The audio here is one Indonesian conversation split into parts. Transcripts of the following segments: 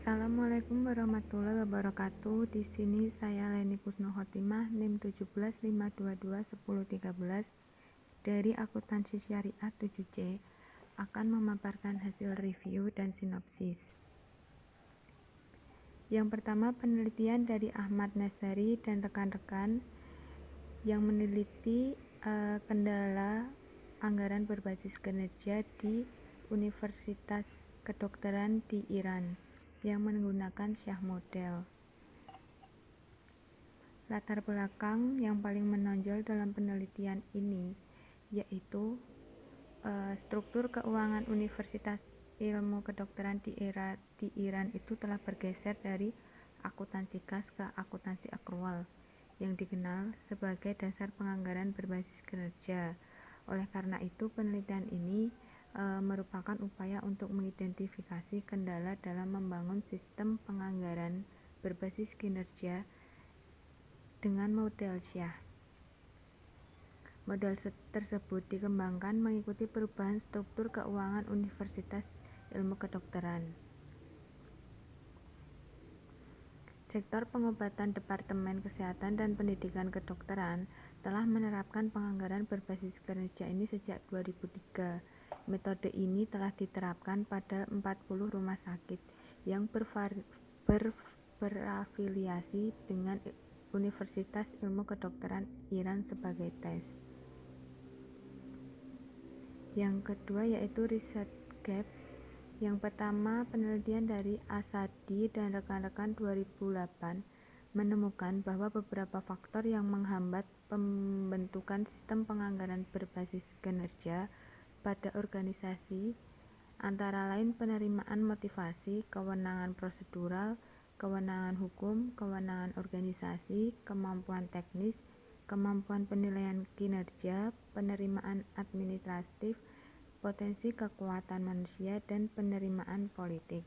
Assalamualaikum warahmatullahi wabarakatuh. Di sini saya Leni Kusno Khotimah, NIM 175221013 dari Akuntansi Syariah 7C akan memaparkan hasil review dan sinopsis. Yang pertama, penelitian dari Ahmad Nasari dan rekan-rekan yang meneliti kendala anggaran berbasis kinerja di Universitas Kedokteran di Iran yang menggunakan Syah model. Latar belakang yang paling menonjol dalam penelitian ini yaitu struktur keuangan Universitas Ilmu Kedokteran di Iran itu telah bergeser dari akuntansi kas ke akuntansi akrual yang dikenal sebagai dasar penganggaran berbasis kinerja. Oleh karena itu, penelitian ini merupakan upaya untuk mengidentifikasi kendala dalam membangun sistem penganggaran berbasis kinerja dengan model Syah. Model tersebut dikembangkan mengikuti perubahan struktur keuangan Universitas Ilmu Kedokteran. Sektor pengobatan Departemen Kesehatan dan Pendidikan Kedokteran telah menerapkan penganggaran berbasis kinerja ini sejak 2003. Metode ini telah diterapkan pada 40 rumah sakit yang berafiliasi dengan Universitas Ilmu Kedokteran Iran sebagai tes. Yang kedua yaitu riset gap. Yang pertama, penelitian dari Asadi dan rekan-rekan 2008 menemukan bahwa beberapa faktor yang menghambat pembentukan sistem penganggaran berbasis kinerja pada organisasi antara lain penerimaan motivasi, kewenangan prosedural, kewenangan hukum, kewenangan organisasi, kemampuan teknis, kemampuan penilaian kinerja, penerimaan administratif, potensi kekuatan manusia, dan penerimaan politik.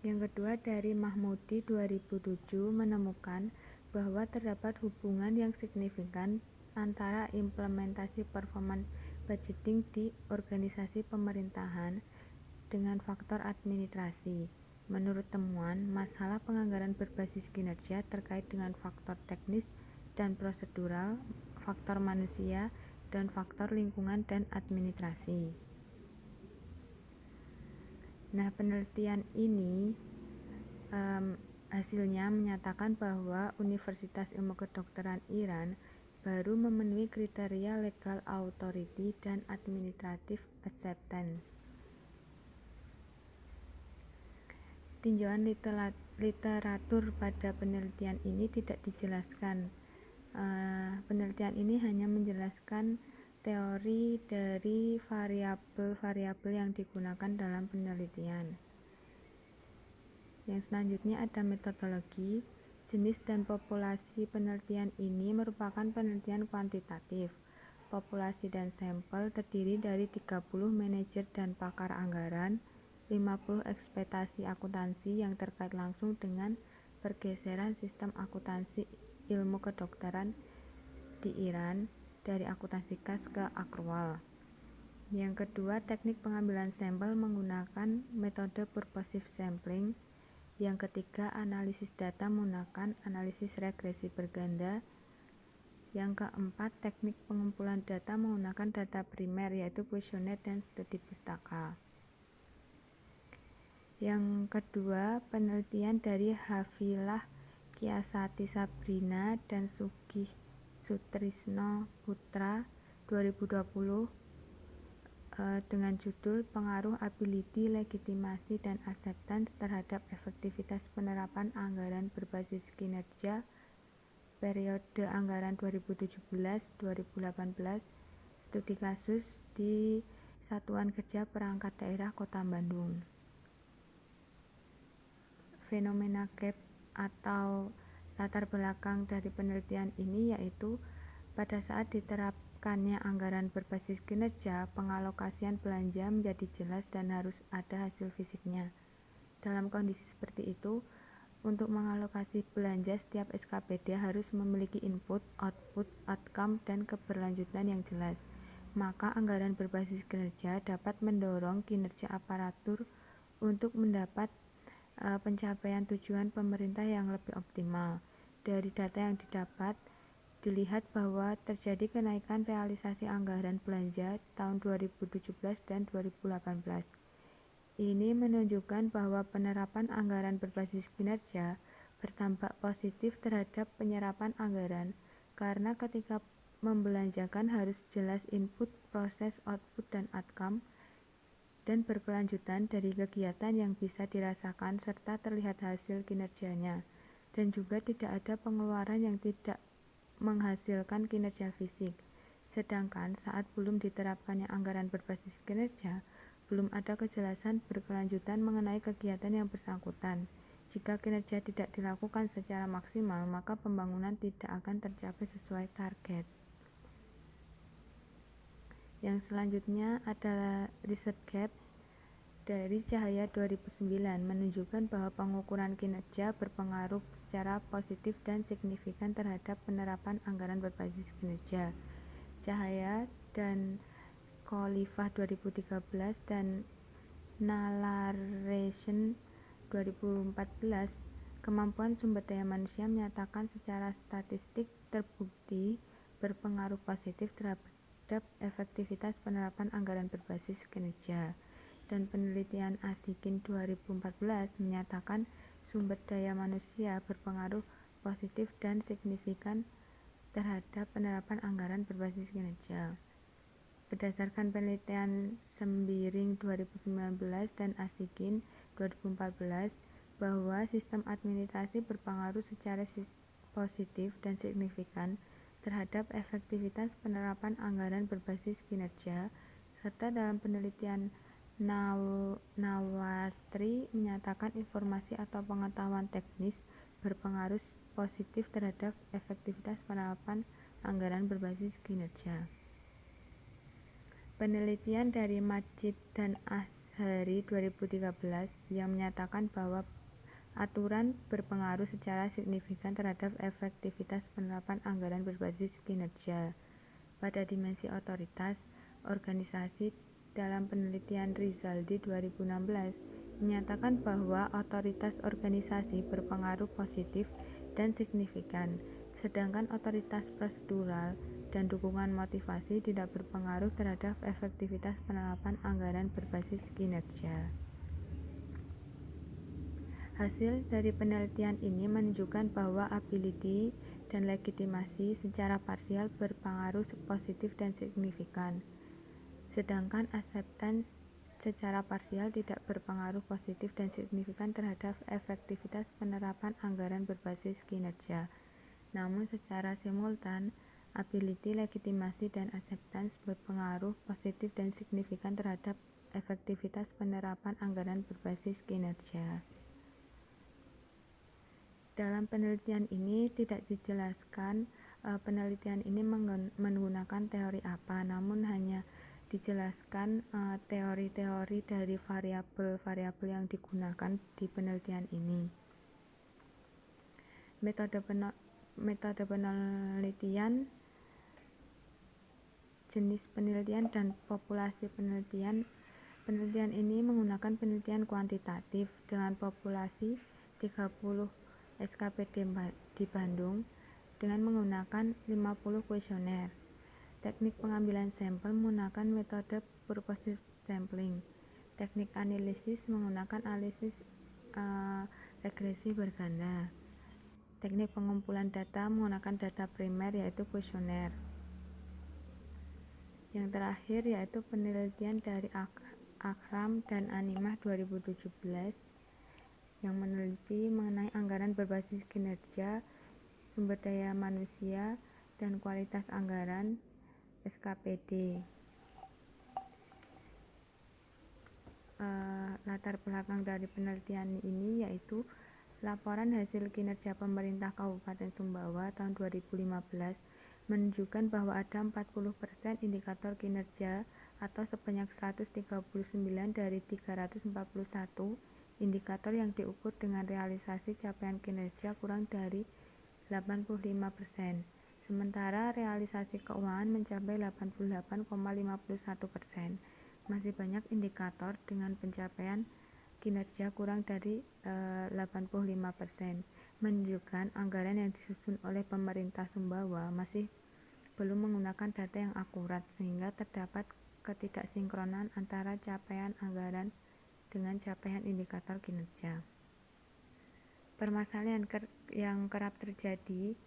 Yang kedua dari Mahmudi 2007 menemukan bahwa terdapat hubungan yang signifikan antara implementasi performance budgeting di organisasi pemerintahan dengan faktor administrasi. Menurut temuan, masalah penganggaran berbasis kinerja terkait dengan faktor teknis dan prosedural, faktor manusia, dan faktor lingkungan dan administrasi. Nah, penelitian ini hasilnya menyatakan bahwa Universitas Ilmu Kedokteran Iran baru memenuhi kriteria legal authority dan administrative acceptance. Tinjauan literatur pada penelitian ini tidak dijelaskan. Penelitian ini hanya menjelaskan teori dari variabel-variabel yang digunakan dalam penelitian. Yang selanjutnya ada metodologi. Jenis dan populasi penelitian ini merupakan penelitian kuantitatif. Populasi dan sampel terdiri dari 30 manajer dan pakar anggaran, 50 ekspektasi akuntansi yang terkait langsung dengan pergeseran sistem akuntansi ilmu kedokteran di Iran dari akuntansi kas ke akrual. Yang kedua, teknik pengambilan sampel menggunakan metode purposive sampling. Yang ketiga, analisis data menggunakan analisis regresi berganda. Yang keempat, teknik pengumpulan data menggunakan data primer yaitu kuesioner dan studi pustaka. Yang kedua, penelitian dari Hafilah Kiasati Sabrina dan Sugih Sutrisno Putra 2020 dengan judul Pengaruh Ability, Legitimasi, dan Acceptance terhadap Efektivitas Penerapan Anggaran Berbasis Kinerja periode anggaran 2017-2018, studi kasus di Satuan Kerja Perangkat Daerah Kota Bandung. Fenomena gap atau latar belakang dari penelitian ini yaitu pada saat diterapkannya anggaran berbasis kinerja, pengalokasian belanja menjadi jelas dan harus ada hasil fisiknya. Dalam kondisi seperti itu, untuk mengalokasi belanja setiap SKPD harus memiliki input, output, outcome, dan keberlanjutan yang jelas. Maka anggaran berbasis kinerja dapat mendorong kinerja aparatur untuk mendapat pencapaian tujuan pemerintah yang lebih optimal. Dari data yang didapat, dilihat bahwa terjadi kenaikan realisasi anggaran belanja tahun 2017 dan 2018. Ini menunjukkan bahwa penerapan anggaran berbasis kinerja berdampak positif terhadap penyerapan anggaran, karena ketika membelanjakan harus jelas input, proses, output, dan outcome, dan berkelanjutan dari kegiatan yang bisa dirasakan serta terlihat hasil kinerjanya, dan juga tidak ada pengeluaran yang tidak menghasilkan kinerja fisik. Sedangkan saat belum diterapkannya anggaran berbasis kinerja, belum ada kejelasan berkelanjutan mengenai kegiatan yang bersangkutan. Jika kinerja tidak dilakukan secara maksimal, maka pembangunan tidak akan tercapai sesuai target. Yang selanjutnya adalah Research Gap dari Cahaya 2009 menunjukkan bahwa pengukuran kinerja berpengaruh secara positif dan signifikan terhadap penerapan anggaran berbasis kinerja. Cahaya dan Khalifah 2013 dan Nalaretion 2014, kemampuan sumber daya manusia menyatakan secara statistik terbukti berpengaruh positif terhadap efektivitas penerapan anggaran berbasis kinerja. Dan penelitian Asikin 2014 menyatakan sumber daya manusia berpengaruh positif dan signifikan terhadap penerapan anggaran berbasis kinerja. Berdasarkan penelitian Sembiring 2019 dan Asikin 2014, bahwa sistem administrasi berpengaruh secara positif dan signifikan terhadap efektivitas penerapan anggaran berbasis kinerja, serta dalam penelitian Nawastri menyatakan informasi atau pengetahuan teknis berpengaruh positif terhadap efektivitas penerapan anggaran berbasis kinerja. Penelitian dari Majid dan Ashari 2013 yang menyatakan bahwa aturan berpengaruh secara signifikan terhadap efektivitas penerapan anggaran berbasis kinerja. Pada dimensi otoritas, organisasi dalam penelitian Rizaldi 2016 menyatakan bahwa otoritas organisasi berpengaruh positif dan signifikan, sedangkan otoritas prosedural dan dukungan motivasi tidak berpengaruh terhadap efektivitas penerapan anggaran berbasis kinerja. Hasil dari penelitian ini menunjukkan bahwa ability dan legitimasi secara parsial berpengaruh positif dan signifikan, sedangkan acceptance secara parsial tidak berpengaruh positif dan signifikan terhadap efektivitas penerapan anggaran berbasis kinerja. Namun secara simultan, ability, legitimasi, dan acceptance berpengaruh positif dan signifikan terhadap efektivitas penerapan anggaran berbasis kinerja. Dalam penelitian ini tidak dijelaskan penelitian ini menggunakan teori apa, namun hanya dijelaskan teori-teori dari variabel-variabel yang digunakan di penelitian ini. Metode penelitian, jenis penelitian, dan populasi penelitian. Penelitian ini menggunakan penelitian kuantitatif dengan populasi 30 SKPD di Bandung dengan menggunakan 50 kuesioner. Teknik pengambilan sampel menggunakan metode purposive sampling. Teknik analisis menggunakan analisis regresi berganda. Teknik pengumpulan data menggunakan data primer yaitu kuesioner. Yang terakhir yaitu penelitian dari Akram dan Animah 2017 yang meneliti mengenai anggaran berbasis kinerja, sumber daya manusia, dan kualitas anggaran SKPD. Latar belakang dari penelitian ini yaitu laporan hasil kinerja pemerintah Kabupaten Sumbawa tahun 2015 menunjukkan bahwa ada 40% indikator kinerja atau sebanyak 139 dari 341 indikator yang diukur dengan realisasi capaian kinerja kurang dari 85%. Sementara realisasi keuangan mencapai 88,51%. Masih banyak indikator dengan pencapaian kinerja kurang dari 85%, menunjukkan anggaran yang disusun oleh pemerintah Sumbawa masih belum menggunakan data yang akurat, sehingga terdapat ketidaksinkronan antara capaian anggaran dengan capaian indikator kinerja. Permasalahan yang kerap terjadi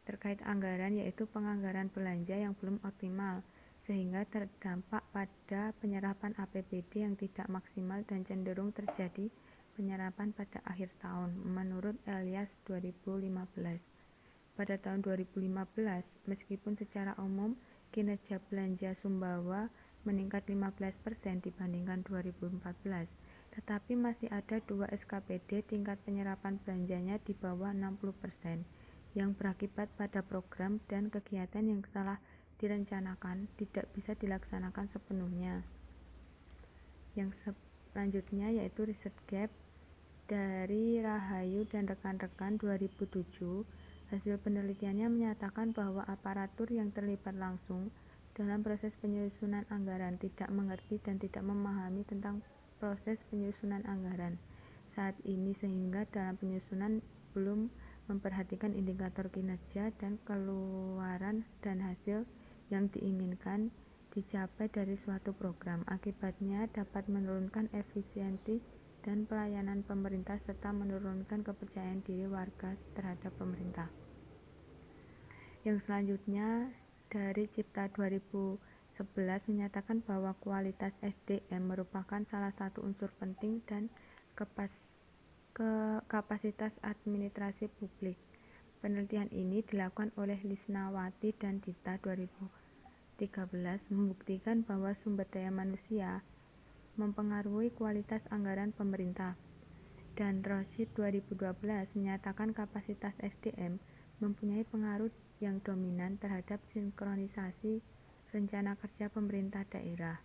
terkait anggaran yaitu penganggaran belanja yang belum optimal, sehingga terdampak pada penyerapan APBD yang tidak maksimal dan cenderung terjadi penyerapan pada akhir tahun, menurut Elias 2015. Pada tahun 2015, meskipun secara umum kinerja belanja Sumbawa meningkat 15% dibandingkan 2014, tetapi masih ada 2 SKPD tingkat penyerapan belanjanya di bawah 60%, yang berakibat pada program dan kegiatan yang telah direncanakan tidak bisa dilaksanakan sepenuhnya. Yang selanjutnya yaitu riset gap dari Rahayu dan rekan-rekan 2007. Hasil penelitiannya menyatakan bahwa aparatur yang terlibat langsung dalam proses penyusunan anggaran tidak mengerti dan tidak memahami tentang proses penyusunan anggaran saat ini, sehingga dalam penyusunan belum memperhatikan indikator kinerja dan keluaran dan hasil yang diinginkan dicapai dari suatu program. Akibatnya dapat menurunkan efisiensi dan pelayanan pemerintah serta menurunkan kepercayaan diri warga terhadap pemerintah. Yang selanjutnya dari Cipta 2011 menyatakan bahwa kualitas SDM merupakan salah satu unsur penting dan kapasitas administrasi publik. Penelitian ini dilakukan oleh Lisnawati dan Dita 2013 membuktikan bahwa sumber daya manusia mempengaruhi kualitas anggaran pemerintah. Dan Roshid 2012 menyatakan kapasitas SDM mempunyai pengaruh yang dominan terhadap sinkronisasi rencana kerja pemerintah daerah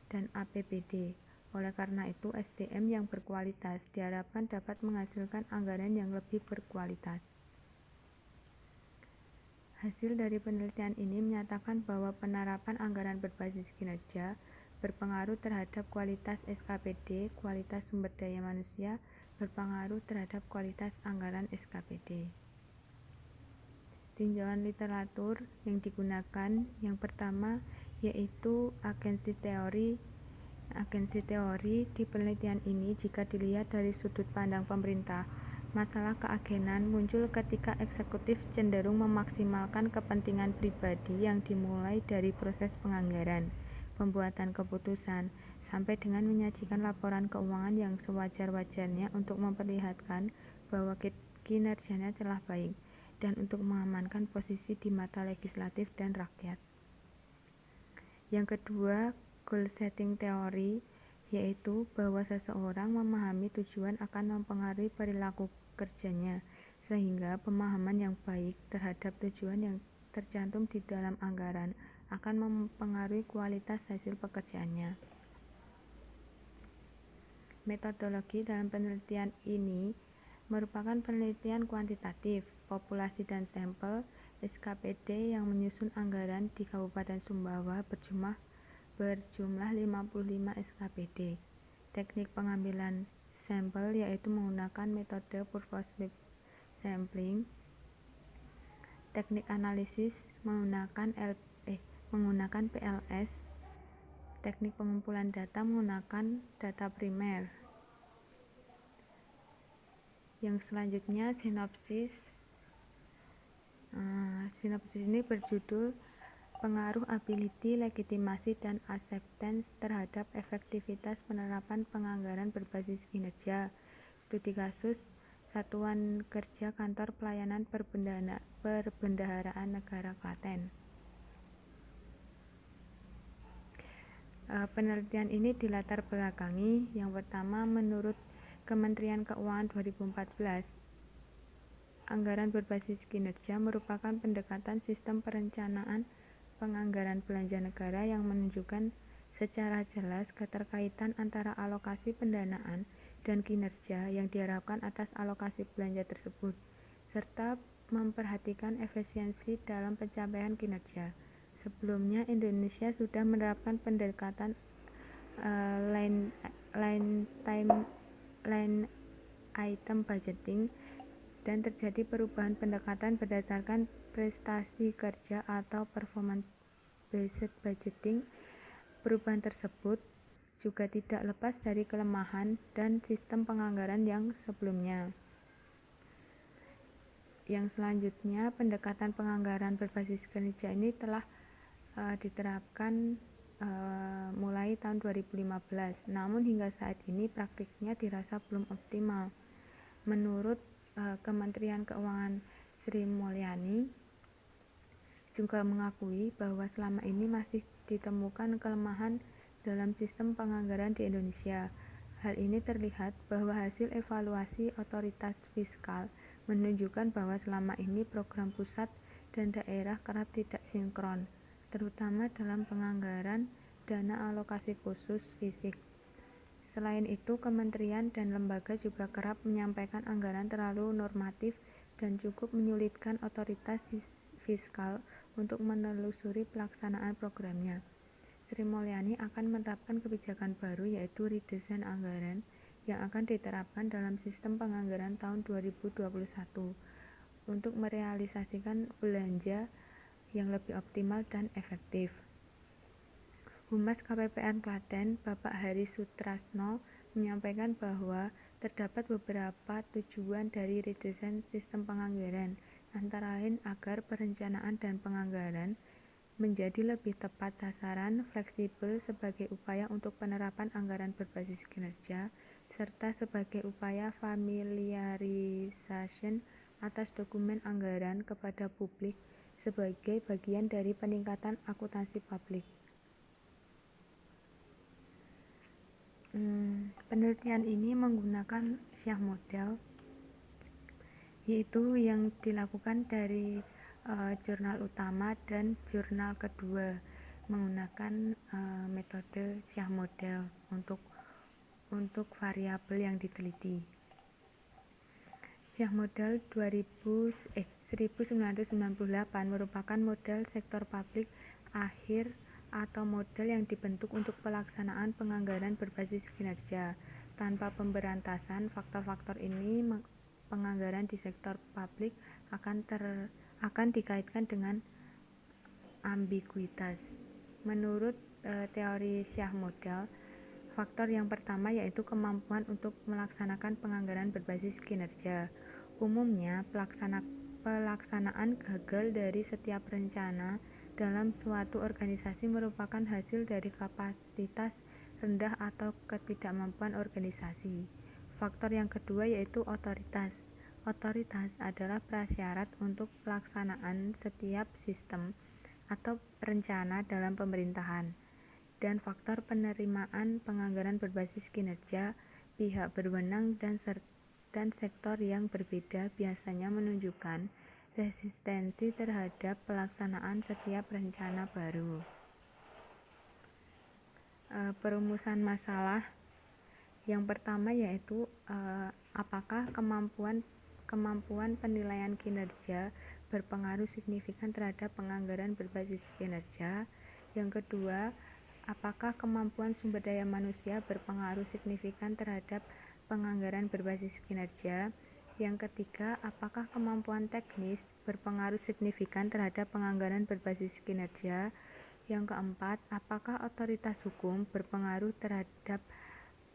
dan APBD. Oleh karena itu, SDM yang berkualitas diharapkan dapat menghasilkan anggaran yang lebih berkualitas. Hasil dari penelitian ini menyatakan bahwa penerapan anggaran berbasis kinerja berpengaruh terhadap kualitas SKPD, kualitas sumber daya manusia berpengaruh terhadap kualitas anggaran SKPD. Tinjauan literatur yang digunakan yang pertama yaitu agensi teori. Agensi teori di penelitian ini jika dilihat dari sudut pandang pemerintah, masalah keagenan muncul ketika eksekutif cenderung memaksimalkan kepentingan pribadi yang dimulai dari proses penganggaran, pembuatan keputusan, sampai dengan menyajikan laporan keuangan yang sewajar-wajarnya untuk memperlihatkan bahwa kinerjanya telah baik, dan untuk mengamankan posisi di mata legislatif dan rakyat. Yang kedua, goal setting teori, yaitu bahwa seseorang memahami tujuan akan mempengaruhi perilaku kerjanya, sehingga pemahaman yang baik terhadap tujuan yang tercantum di dalam anggaran akan mempengaruhi kualitas hasil pekerjaannya. Metodologi dalam penelitian ini merupakan penelitian kuantitatif, populasi dan sampel. SKPD yang menyusun anggaran di Kabupaten Sumbawa berjumlah 55 SKPD. Teknik pengambilan sampel yaitu menggunakan metode purposive sampling. Teknik analisis menggunakan PLS. Teknik pengumpulan data menggunakan data primer. Yang selanjutnya sinopsis. Sinopsis ini berjudul pengaruh ability, legitimasi, dan acceptance terhadap efektivitas penerapan penganggaran berbasis kinerja. Studi kasus Satuan Kerja Kantor Pelayanan Perbendaharaan Negara Klaten. Penelitian ini dilatar belakangi. Yang pertama, menurut Kementerian Keuangan 2014, anggaran berbasis kinerja merupakan pendekatan sistem perencanaan penganggaran belanja negara yang menunjukkan secara jelas keterkaitan antara alokasi pendanaan dan kinerja yang diharapkan atas alokasi belanja tersebut, serta memperhatikan efisiensi dalam pencapaian kinerja. Sebelumnya, Indonesia sudah menerapkan pendekatan line line item budgeting, dan terjadi perubahan pendekatan berdasarkan prestasi kerja atau performance based budgeting. Perubahan tersebut juga tidak lepas dari kelemahan dan sistem penganggaran yang sebelumnya. Yang selanjutnya, pendekatan penganggaran berbasis kinerja ini telah diterapkan mulai tahun 2015. Namun hingga saat ini praktiknya dirasa belum optimal. Menurut Kementerian Keuangan Sri Mulyani juga mengakui bahwa selama ini masih ditemukan kelemahan dalam sistem penganggaran di Indonesia. Hal ini terlihat bahwa hasil evaluasi otoritas fiskal menunjukkan bahwa selama ini program pusat dan daerah kerap tidak sinkron, terutama dalam penganggaran dana alokasi khusus fisik. Selain itu, kementerian dan lembaga juga kerap menyampaikan anggaran terlalu normatif dan cukup menyulitkan otoritas fiskal untuk menelusuri pelaksanaan programnya. Sri Mulyani akan menerapkan kebijakan baru, yaitu redesain anggaran yang akan diterapkan dalam sistem penganggaran tahun 2021 untuk merealisasikan belanja yang lebih optimal dan efektif. Humas KPPN Klaten, Bapak Hari Sutrasno, menyampaikan bahwa terdapat beberapa tujuan dari redesain sistem penganggaran, antara lain agar perencanaan dan penganggaran menjadi lebih tepat sasaran, fleksibel sebagai upaya untuk penerapan anggaran berbasis kinerja, serta sebagai upaya familiarisasi atas dokumen anggaran kepada publik sebagai bagian dari peningkatan akuntansi publik. Penelitian ini menggunakan Syah model, yaitu yang dilakukan dari jurnal utama dan jurnal kedua menggunakan metode Syah model untuk variabel yang diteliti. Syah model 1998 merupakan model sektor publik akhir atau model yang dibentuk untuk pelaksanaan penganggaran berbasis kinerja. Tanpa pemberantasan faktor-faktor ini, penganggaran di sektor publik akan dikaitkan dengan ambiguitas. Menurut teori Syah model, faktor yang pertama yaitu kemampuan untuk melaksanakan penganggaran berbasis kinerja. Umumnya, pelaksanaan gagal dari setiap rencana dalam suatu organisasi merupakan hasil dari kapasitas rendah atau ketidakmampuan organisasi. Faktor yang kedua yaitu otoritas. Otoritas adalah prasyarat untuk pelaksanaan setiap sistem atau rencana dalam pemerintahan. Dan faktor penerimaan penganggaran berbasis kinerja, pihak berwenang dan sektor yang berbeda biasanya menunjukkan resistensi terhadap pelaksanaan setiap rencana baru. Perumusan masalah yang pertama yaitu apakah kemampuan penilaian kinerja berpengaruh signifikan terhadap penganggaran berbasis kinerja. Yang kedua, apakah kemampuan sumber daya manusia berpengaruh signifikan terhadap penganggaran berbasis kinerja? Yang ketiga, apakah kemampuan teknis berpengaruh signifikan terhadap penganggaran berbasis kinerja? Yang keempat, apakah otoritas hukum berpengaruh terhadap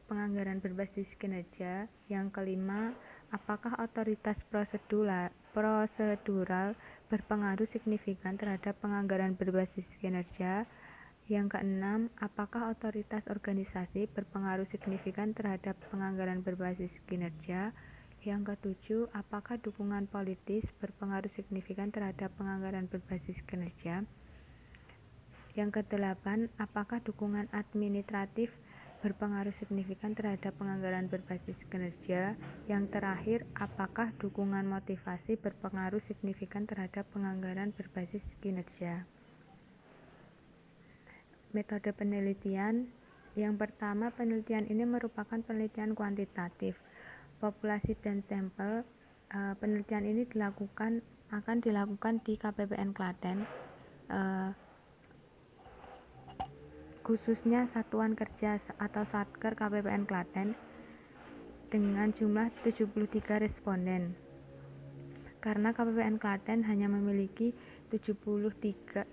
penganggaran berbasis kinerja? Yang kelima, apakah otoritas prosedural berpengaruh signifikan terhadap penganggaran berbasis kinerja? Yang keenam, apakah otoritas organisasi berpengaruh signifikan terhadap penganggaran berbasis kinerja? Yang ketujuh, apakah dukungan politis berpengaruh signifikan terhadap penganggaran berbasis kinerja? Yang kedelapan, apakah dukungan administratif berpengaruh signifikan terhadap penganggaran berbasis kinerja? Yang terakhir, apakah dukungan motivasi berpengaruh signifikan terhadap penganggaran berbasis kinerja? Metode penelitian. Yang pertama, penelitian ini merupakan penelitian kuantitatif. Populasi dan sampel. Penelitian ini akan dilakukan di KPPN Klaten. khususnya Satuan Kerja atau Satker KPPN Klaten dengan jumlah 73 responden. Karena KPPN Klaten hanya memiliki 73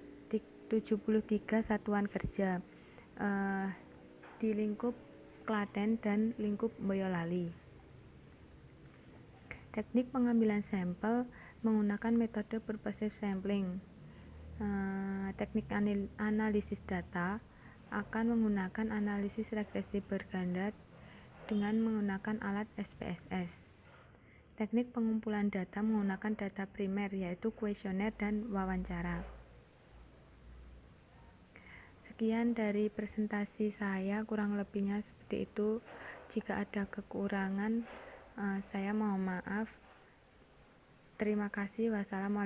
satuan kerja di lingkup Klaten dan lingkup Boyolali. Teknik pengambilan sampel menggunakan metode purposive sampling. Teknik analisis data akan menggunakan analisis regresi berganda dengan menggunakan alat SPSS. Teknik pengumpulan data menggunakan data primer yaitu kuesioner dan wawancara. Sekian dari presentasi saya, kurang lebihnya seperti itu. Jika ada kekurangan, saya mohon maaf. Terima kasih. Wassalamualaikum.